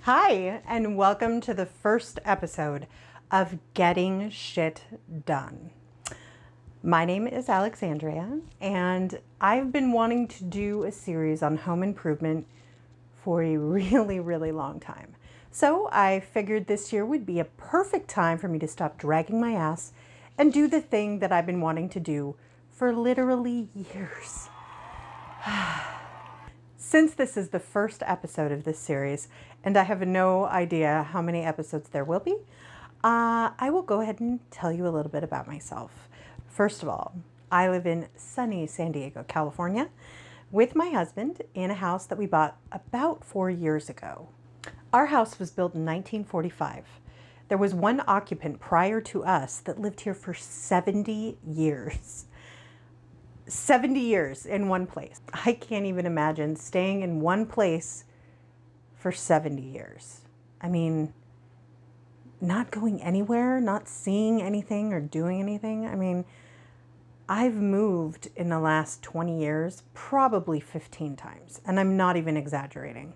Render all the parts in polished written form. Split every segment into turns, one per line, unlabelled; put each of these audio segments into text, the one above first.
Hi, and welcome to the first episode of Getting Shit Done. My name is Alexandria, and I've been wanting to do a series on home improvement for a really long time. So I figured this year would be a perfect time for me to stop dragging my ass and do the thing that I've been wanting to do for literally years. Since this is the first episode of this series, and I have no idea how many episodes there will be, I will go ahead and tell you a little bit about myself. First of all, I live in sunny San Diego, California, with my husband in a house that we bought about 4 years ago. Our house was built in 1945. There was one occupant prior to us that lived here for 70 years. 70 years in one place. I can't even imagine staying in one place for 70 years. I mean, not going anywhere, not seeing anything or doing anything. I mean, I've moved in the last 20 years probably 15 times, and I'm not even exaggerating.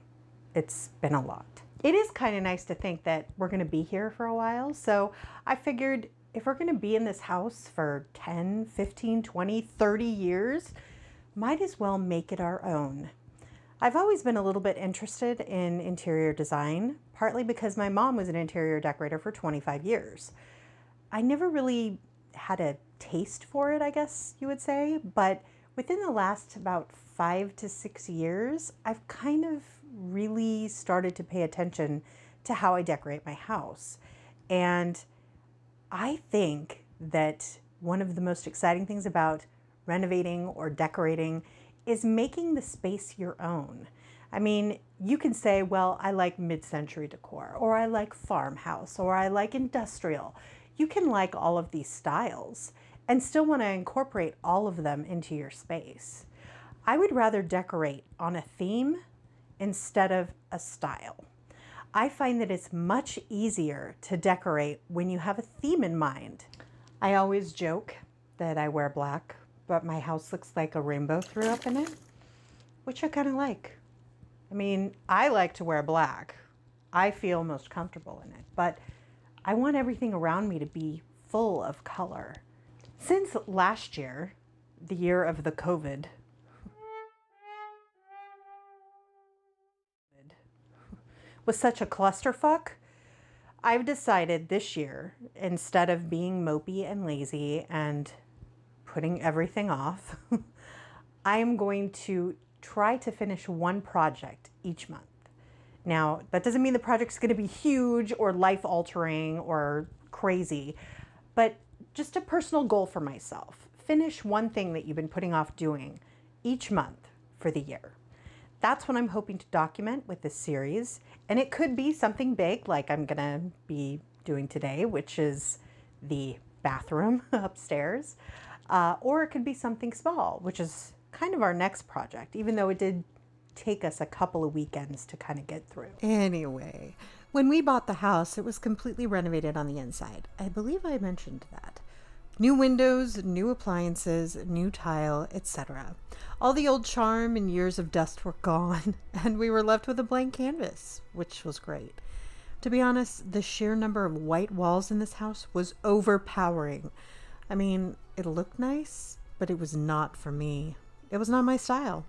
It's been a lot. It is kind of nice to think that we're going to be here for a while, so I figured if we're going to be in this house for 10, 15, 20, 30 years, might as well make it our own. I've always been a little bit interested in interior design, partly because my mom was an interior decorator for 25 years. I never really had a taste for it, I guess you would say, but within the last about 5 to 6 years, I've kind of really started to pay attention to how I decorate my house. And I think that one of the most exciting things about renovating or decorating is making the space your own. I mean, you can say, well, I like mid-century decor, or I like farmhouse, or I like industrial. You can like all of these styles and still want to incorporate all of them into your space. I would rather decorate on a theme instead of a style. I find that it's much easier to decorate when you have a theme in mind. I always joke that I wear black, but my house looks like a rainbow threw up in it, which I kind of like. I mean, I like to wear black. I feel most comfortable in it, but I want everything around me to be full of color. Since last year, the year of the COVID, was such a clusterfuck, I've decided this year, instead of being mopey and lazy and putting everything off, I am going to try to finish one project each month. Now, that doesn't mean the project's going to be huge or life-altering or crazy, but just a personal goal for myself. Finish one thing that you've been putting off doing each month for the year. That's what I'm hoping to document with this series. And it could be something big like I'm gonna be doing today, which is the bathroom upstairs. Or it could be something small, which is kind of our next project, even though it did take us a couple of weekends to kind of get through. Anyway, when we bought the house, it was completely renovated on the inside. I believe I mentioned that. New windows, new appliances, new tile, etc. All the old charm and years of dust were gone, and we were left with a blank canvas, which was great. To be honest, the sheer number of white walls in this house was overpowering. I mean, it looked nice, but it was not for me. It was not my style,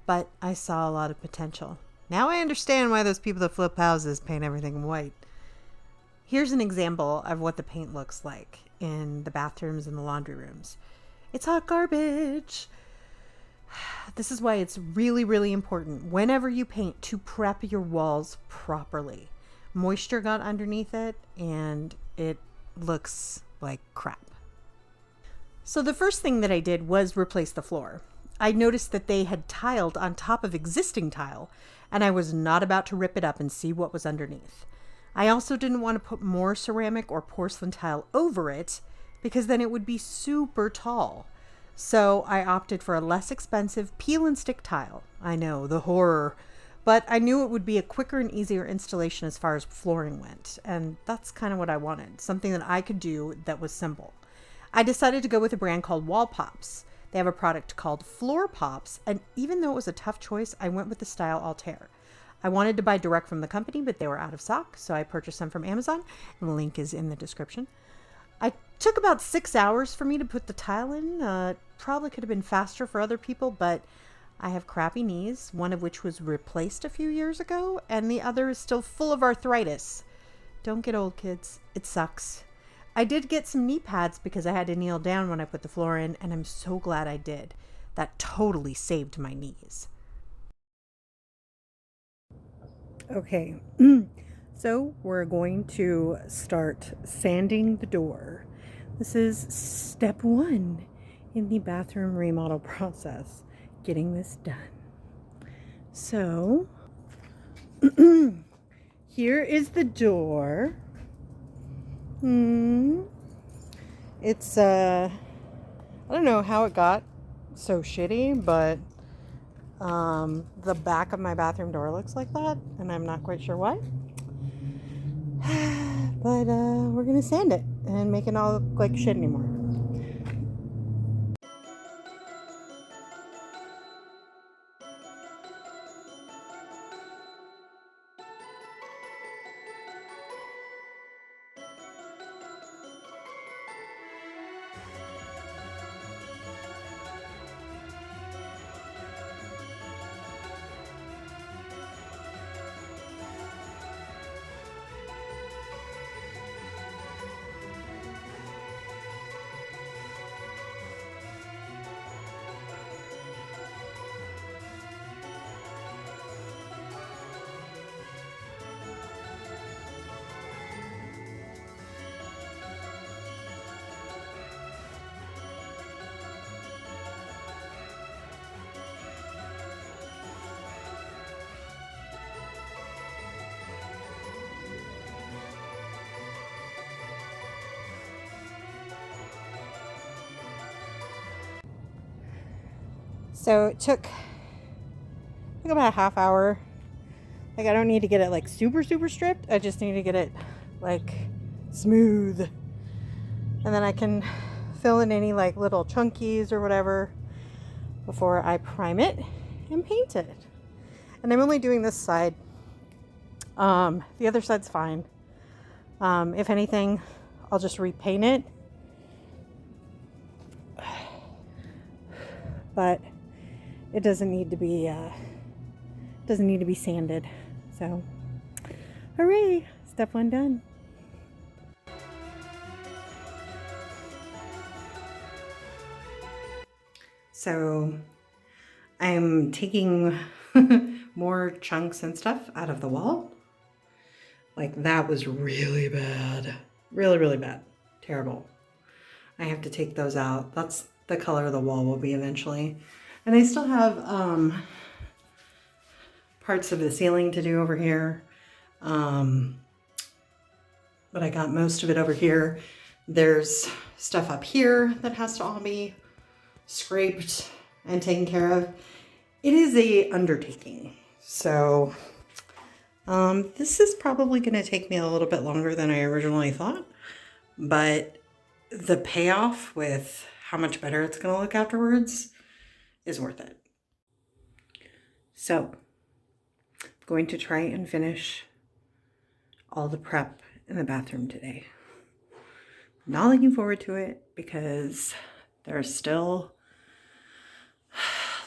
but I saw a lot of potential. Now I understand why those people that flip houses paint everything white. Here's an example of what the paint looks like in the bathrooms and the laundry rooms. It's hot garbage. This is why it's really important whenever you paint to prep your walls properly. Moisture got underneath it and it looks like crap. So the first thing that I did was replace the floor. I noticed that they had tiled on top of existing tile, and I was not about to rip it up and see what was underneath. I also didn't want to put more ceramic or porcelain tile over it because then it would be super tall. So I opted for a less expensive peel and stick tile. I know, the horror. But I knew it would be a quicker and easier installation as far as flooring went. And that's kind of what I wanted. Something that I could do that was simple. I decided to go with a brand called Wall Pops. They have a product called Floor Pops. And even though it was a tough choice, I went with the style Altair. I wanted to buy direct from the company, but they were out of stock, so I purchased them from Amazon, and the link is in the description. I took about 6 hours for me to put the tile in. Probably could have been faster for other people, but I have crappy knees, one of which was replaced a few years ago, and the other is still full of arthritis. Don't get old, kids. It sucks. I did get some knee pads because I had to kneel down when I put the floor in, and I'm so glad I did. That totally saved my knees. Okay, so we're going to start sanding the door. This is step 1 in the bathroom remodel process, getting this done. So, here is the door. It's, I don't know how it got so shitty, but the back of my bathroom door looks like that, and I'm not quite sure why. But we're gonna sand it and make it not look like shit anymore. So it took about a half hour. Like, I don't need to get it like super stripped. I just need to get it like smooth. And then I can fill in any like little chunkies or whatever before I prime it and paint it. And I'm only doing this side. The other side's fine. If anything, I'll just repaint it. But it doesn't need to be sanded. So, hooray! Step 1 done. So, I'm taking more chunks and stuff out of the wall. Like, that was really bad. Really bad. Terrible. I have to take those out. That's the color the wall will be eventually. And I still have parts of the ceiling to do over here. But I got most of it over here. There's stuff up here that has to all be scraped and taken care of. It is a undertaking. So this is probably going to take me a little bit longer than I originally thought. But the payoff with how much better it's going to look afterwards is worth it. So, I'm going to try and finish all the prep in the bathroom today. Not looking forward to it because there's still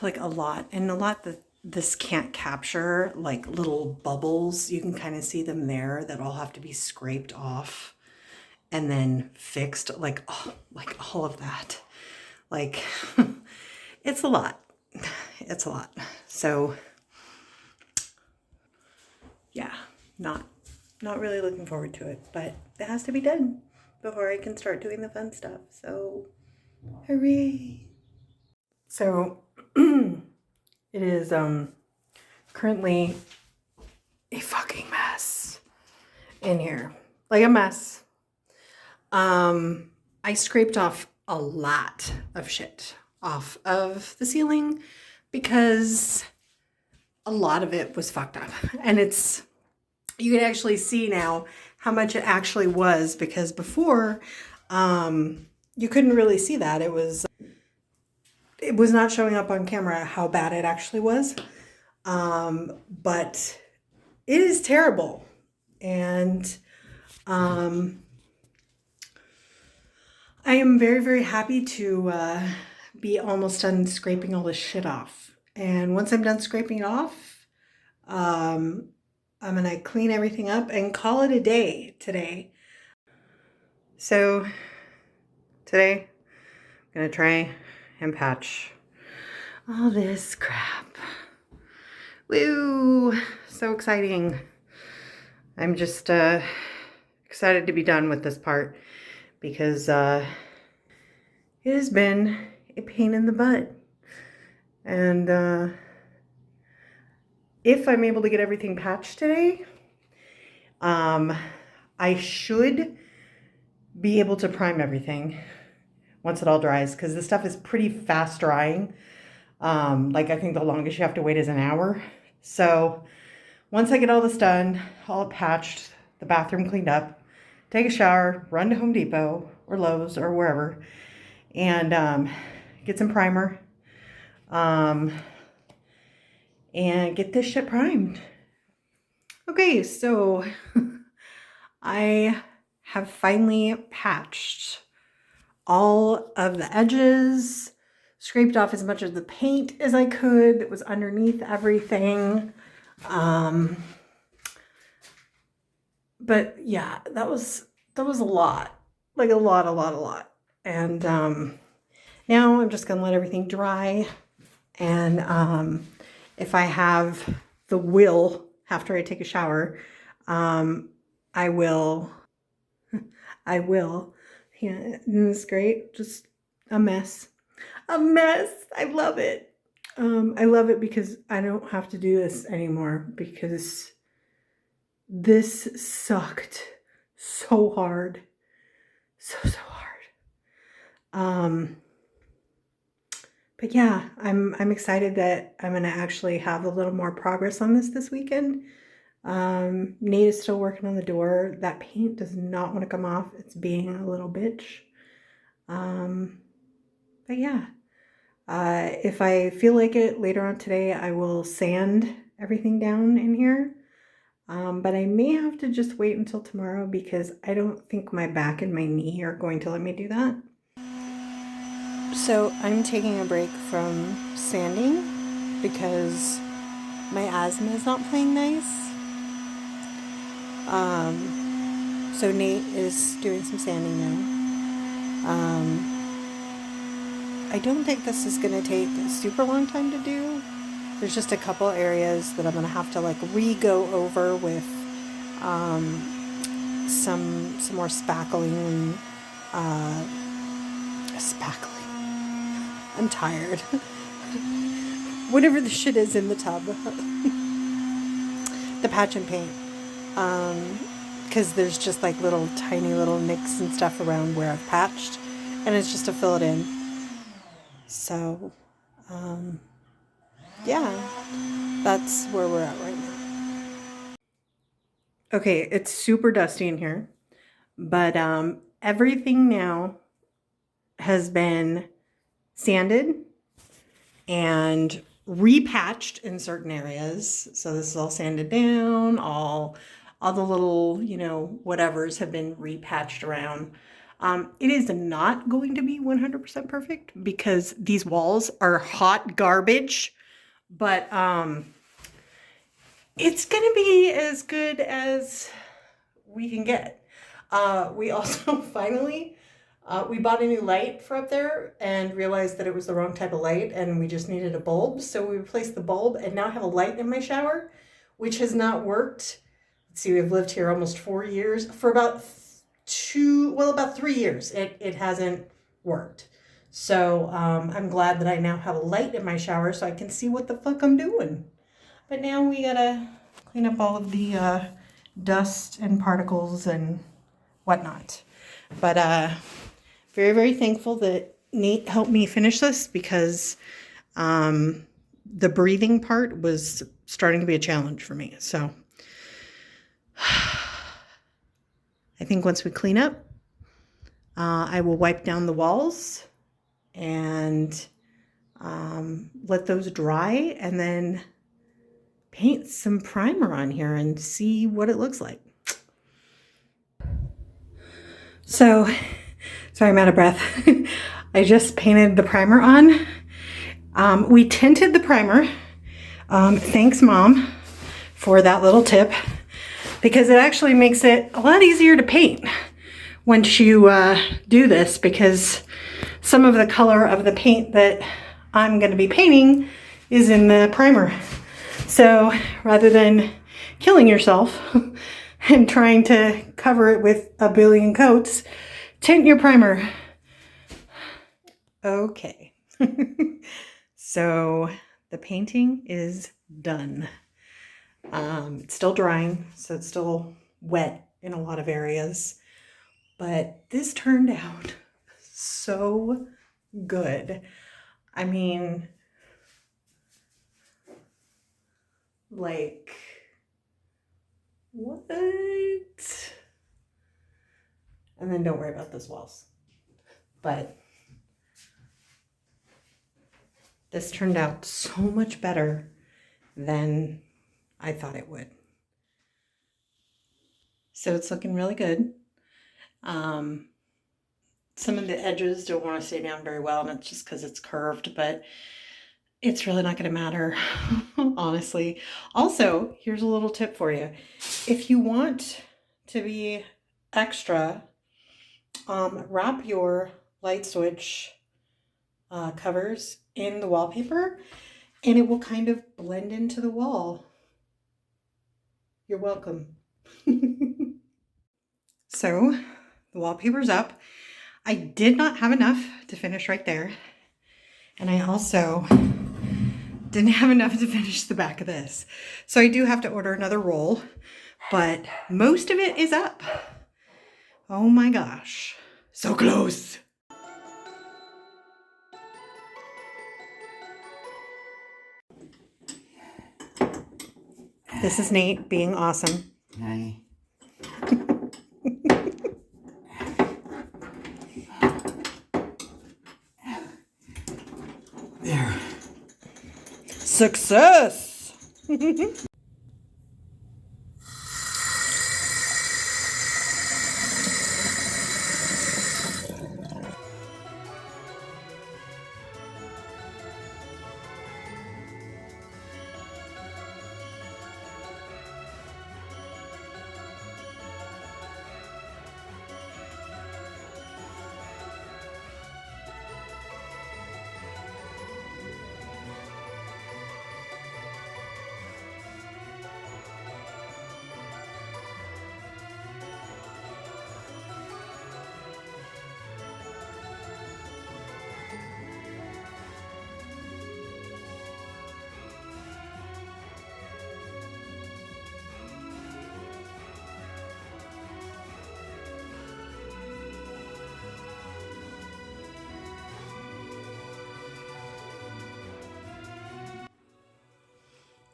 like a lot that this can't capture, like little bubbles. You can kind of see them there that all have to be scraped off and then fixed, like all of that. Like, it's a lot. It's a lot. So, yeah, not really looking forward to it, but it has to be done before I can start doing the fun stuff. So, hooray. So, it is currently a fucking mess in here. Like a mess. I scraped off a lot of shit off of the ceiling because a lot of it was fucked up. And you can actually see now how much it actually was, because before you couldn't really see that. It was not showing up on camera how bad it actually was. But it is terrible. And I am very, very happy to be almost done scraping all this shit off. And once I'm done scraping it off, I'm gonna clean everything up and call it a day today. So today, I'm gonna try and patch all this crap. Woo! So exciting. I'm just excited to be done with this part because it has been a pain in the butt. And if I'm able to get everything patched today, I should be able to prime everything once it all dries, because this stuff is pretty fast drying. Like I think the longest you have to wait is an hour. So once I get all this done, all patched, the bathroom cleaned up, take a shower, run to Home Depot or Lowe's or wherever, and get some primer, and get this shit primed. Okay, so I have finally patched all of the edges, scraped off as much of the paint as I could that was underneath everything. But yeah, that was a lot, like a lot. And now I'm just gonna let everything dry. And if I have the will after I take a shower, I will. Yeah, isn't this great? Just a mess. A mess. I love it. I love it because I don't have to do this anymore, because this sucked so hard. So hard. But yeah, I'm excited that I'm gonna actually have a little more progress on this weekend. Nate is still working on the door. That paint does not want to come off. It's being a little bitch. But yeah, if I feel like it later on today, I will sand everything down in here. But I may have to just wait until tomorrow, because I don't think my back and my knee are going to let me do that. So I'm taking a break from sanding because my asthma is not playing nice. So Nate is doing some sanding now. I don't think this is going to take a super long time to do. There's just a couple areas that I'm going to have to like re-go over with some more spackling. Spackling. I'm tired. Whatever the shit is in the tub. The patch and paint. Because there's just like tiny little nicks and stuff around where I've patched, and it's just to fill it in. So, yeah, that's where we're at right now. Okay, it's super dusty in here, but everything now has been sanded and repatched in certain areas. So this is all sanded down, all the little, whatevers have been repatched around. It is not going to be 100% perfect because these walls are hot garbage, but it's going to be as good as we can get. We also finally, we bought a new light for up there and realized that it was the wrong type of light and we just needed a bulb. So we replaced the bulb and now I have a light in my shower, which has not worked. Let's see, we've lived here almost 4 years. For about 3 years, it hasn't worked. So I'm glad that I now have a light in my shower so I can see what the fuck I'm doing. But now we gotta clean up all of the dust and particles and whatnot. But very, very thankful that Nate helped me finish this, because the breathing part was starting to be a challenge for me. So I think once we clean up, I will wipe down the walls and let those dry, and then paint some primer on here and see what it looks like. So, sorry, I'm out of breath. I just painted the primer on. We tinted the primer. Thanks, Mom, for that little tip, because it actually makes it a lot easier to paint once you do this, because some of the color of the paint that I'm going to be painting is in the primer. So rather than killing yourself and trying to cover it with a billion coats, tint your primer. Okay. So the painting is done. It's still drying, so it's still wet in a lot of areas, but this turned out so good. I mean, like, what? And then don't worry about those walls. But this turned out so much better than I thought it would. So it's looking really good. Some of the edges don't want to stay down very well, and it's just because it's curved, but it's really not going to matter, honestly. Also, here's a little tip for you. If you want to be extra, wrap your light switch covers in the wallpaper, and it will kind of blend into the wall. You're welcome. So the wallpaper's up. I did not have enough to finish right there. And I also didn't have enough to finish the back of this. So I do have to order another roll, but most of it is up. Oh my gosh, so close. This is Nate being awesome.
Hi. There.
Success!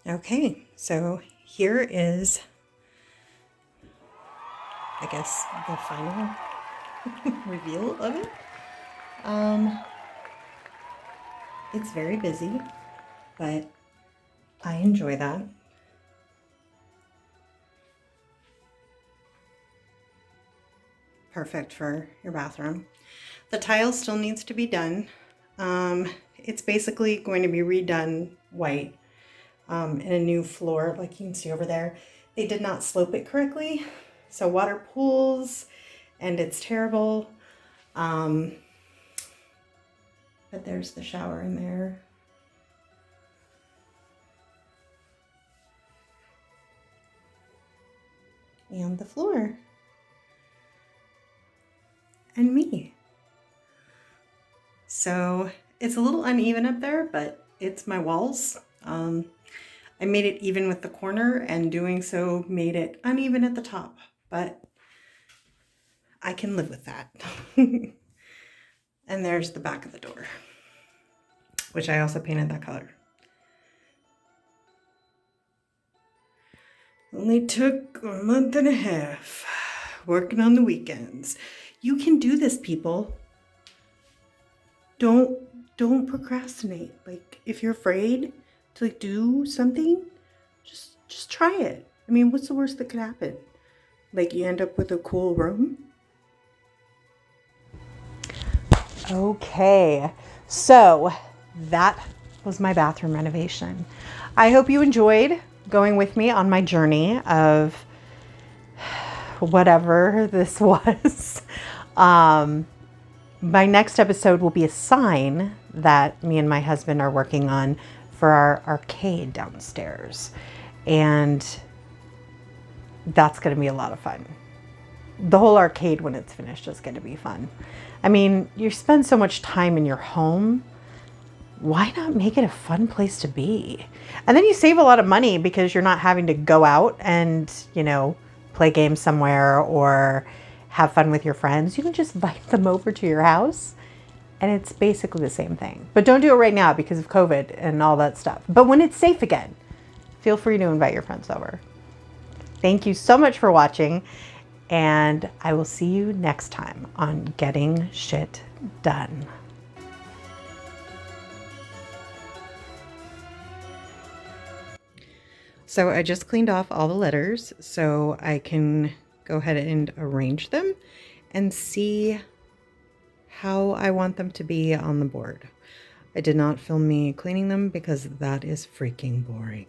Okay, so here is, I guess, the final reveal of it. It's very busy, but I enjoy that. Perfect for your bathroom. The tile still needs to be done. It's basically going to be redone white. And a new floor, like you can see over there. They did not slope it correctly, so water pools and it's terrible. But there's the shower in there. And the floor. And me. So it's a little uneven up there, but it's my walls. I made it even with the corner, and doing so made it uneven at the top, but I can live with that. And there's the back of the door, which I also painted that color. Only took a month and a half working on the weekends. You can do this, people. Don't procrastinate. Like, if you're afraid to do something, Just try it. I mean, what's the worst that could happen? Like you end up with a cool room? Okay, so that was my bathroom renovation. I hope you enjoyed going with me on my journey of whatever this was. My next episode will be a sign that me and my husband are working on for our arcade downstairs. And that's going to be a lot of fun. The whole arcade when it's finished is going to be fun. I mean, you spend so much time in your home. Why not make it a fun place to be? And then you save a lot of money because you're not having to go out and, play games somewhere or have fun with your friends. You can just invite them over to your house and it's basically the same thing. But don't do it right now because of COVID and all that stuff. But when it's safe again, feel free to invite your friends over. Thank you so much for watching, and I will see you next time on Getting Shit Done. So I just cleaned off all the letters so I can go ahead and arrange them and see how I want them to be on the board. I did not film me cleaning them because that is freaking boring.